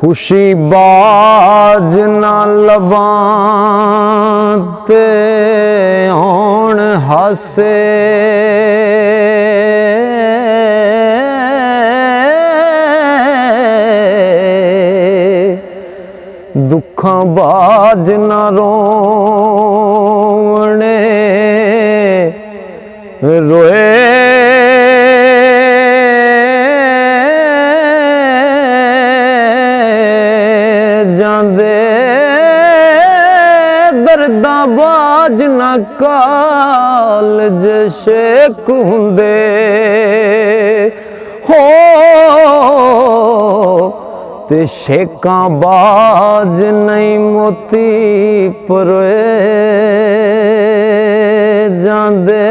खुशी बाज ना लबां ते आउण हासे दुखां बाज ना रोवणे रोए जांदे दर्दा बाज ना कालज शेक हुंदे हो ते शेकां बाज नहीं मोती परोए जांदे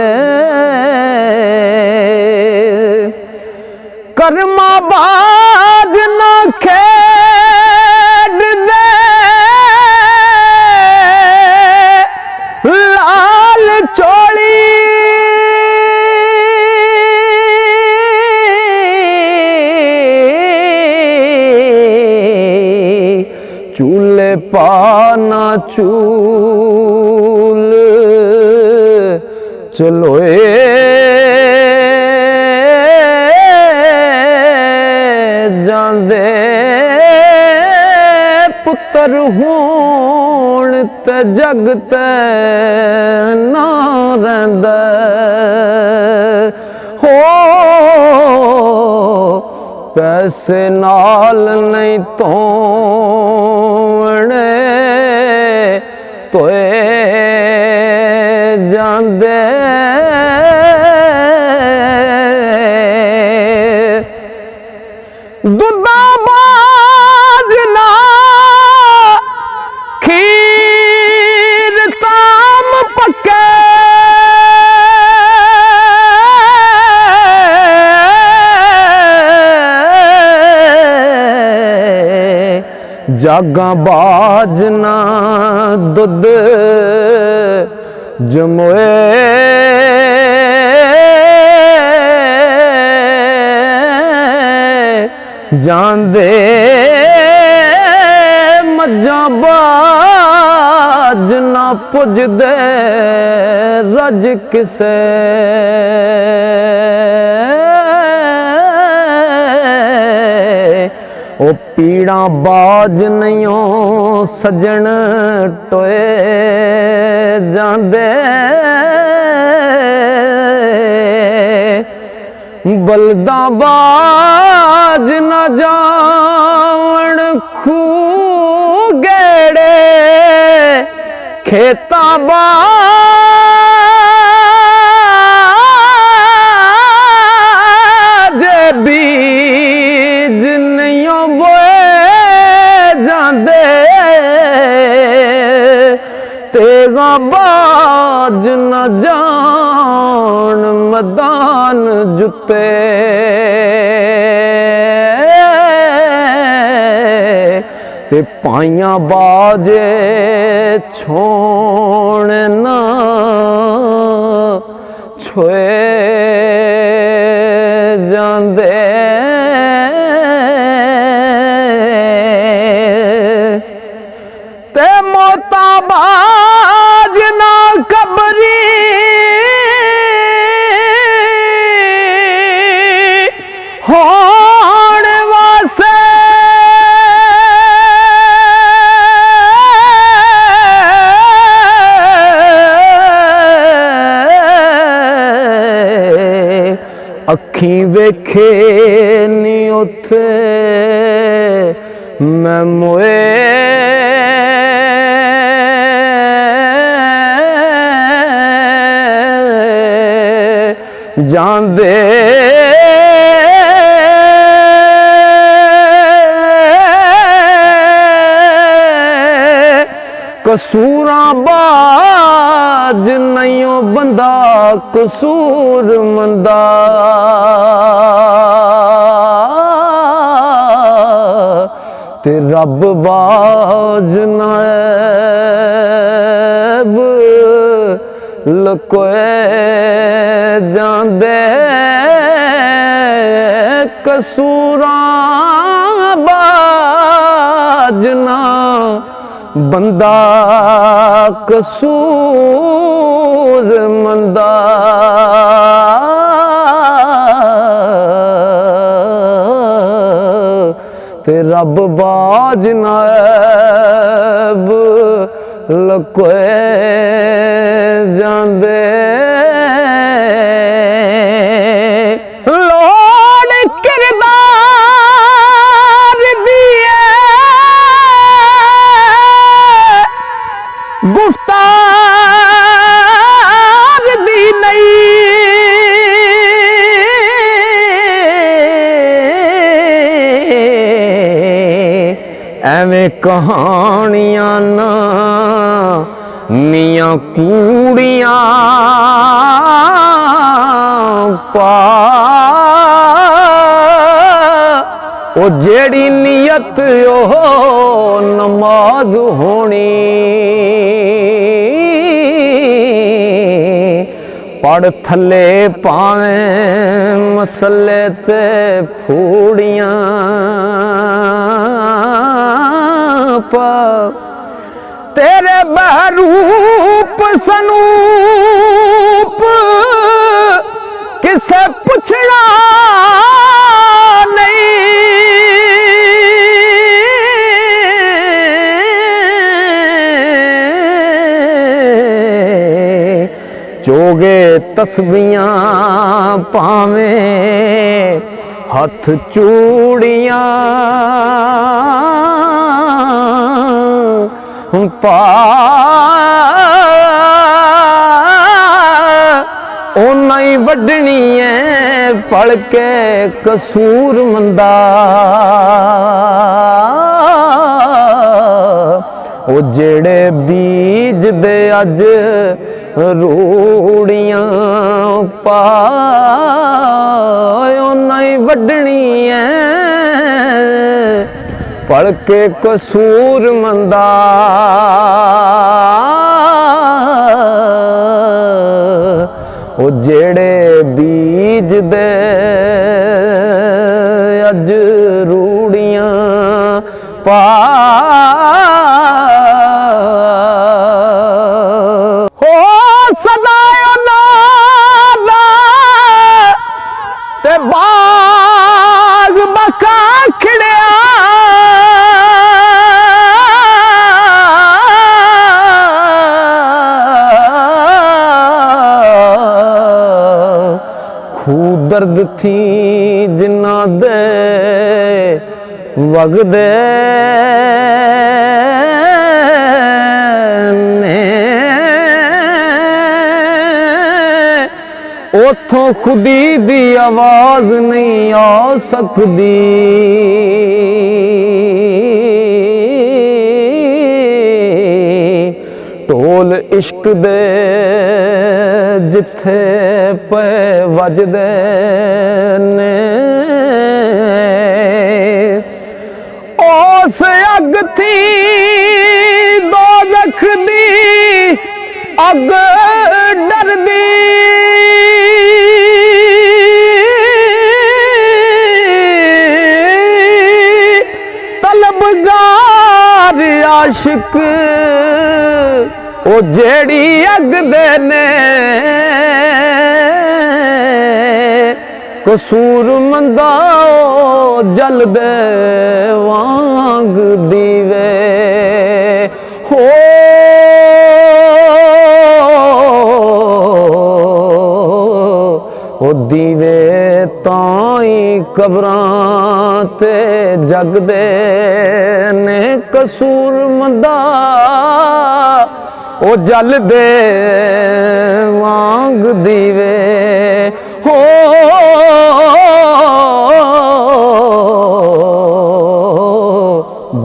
कर्मा बाज ना खेड दे लाल चोली चूल्हे पाना चूल चलोए जांदे पुत्र होण ते जग ते ना रहिंदा हो पैसे नाल नहीं तोड़ने तोए जांदे दुधा बाज ना खीर ताम पके जागा बाज ना दुध जमोए जांदे मज्जा बाज ना पुजदे रज किसे ओ पीड़ा बाज नहीं सजन टोए जांदे बलदा बाज न जावण खू गेड़े खेता बाज बीज नहीं बोए जांदे तेगा बाज न जान मैदान जुते ते पाइयां बाजे छोड़ ना छोए जांदे ते मोता बाज ना कबरी होण वासे अखी वेखे नी उथे मैं मोए जांदे कसूरा बाज नहीं बंदा कसूर मंदा ते रब बाज नायब लकोए जांदे कसूरा बाज ना बंदा कसूर मंदा ते रब बाज नाब लकोए जांदे लोड़ किरदार दिए गुफ्तार दी नहीं एवें कहानियां ना मियां कूड़ियां पा ओ जेड़ी नियत ओ नमाज होनी पढ़ थले पावें मसले ते फूड़ियां पा तेरे बहरूप सनूप किसे पुछना नहीं चोगे तस्बियां पावें हथ चूड़ियां पा ओना ही वड्डनी है पढ़ के कसूर मंदा ओ जेड़े बीज दे अज रूड़ियां पा ओना ही वड्डनी है पढ़ के कसूर मंदा ओ जेड़े बीज दे अज रूड़ियां पा हो सदा ते बाग बका खिड़िया दर्द थी जिन्ना दे वगदे ने उथों खुदी दी आवाज नहीं आ सकदी ढोल इश्क दे जिथे पे वजदे ने उस अग थी दोज़ख दी अग डरदी तलबगार आशिक ओ जेड़ी अग दे ने कसूर मंदा जल दे वांग दीवे हो ओ दीवे ताई कबरां ते जगदे ने कसूर मंदा ओ जल दे वांग दीवे हो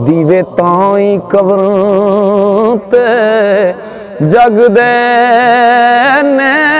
दीवे ताई कबरां ते जगदे ने